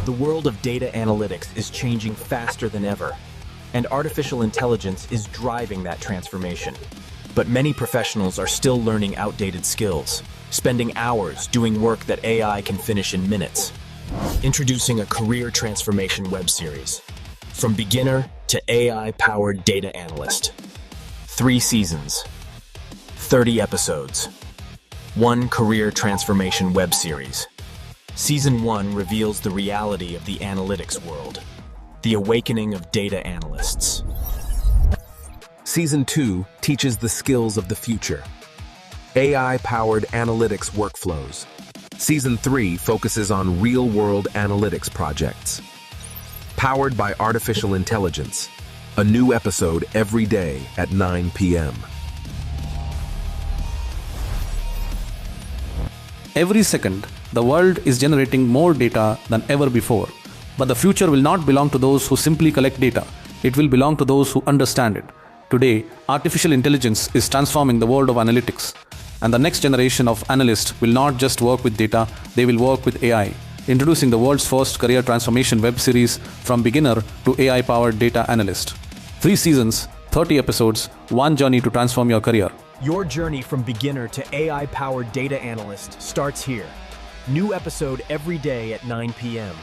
The world of data analytics is changing faster than ever, and artificial intelligence is driving that transformation. But many professionals are still learning outdated skills, spending hours doing work that AI can finish in minutes. Introducing a career transformation web series, From Beginner to AI-Powered Data Analyst. 3 seasons, 30 episodes, 1 career transformation web series. Season 1 reveals the reality of the analytics world, the awakening of data analysts. Season 2 teaches the skills of the future, AI-powered analytics workflows. Season 3 focuses on real-world analytics projects. Powered by artificial intelligence, a new episode every day at 9 p.m. Every second, the world is generating more data than ever before. But the future will not belong to those who simply collect data. It will belong to those who understand it. Today, artificial intelligence is transforming the world of analytics. And the next generation of analysts will not just work with data, they will work with AI. Introducing the world's first career transformation web series, From Beginner to AI-Powered Data Analyst. 3 seasons, 30 episodes, 1 journey to transform your career. Your journey from beginner to AI-powered data analyst starts here. New episode every day at 9 p.m.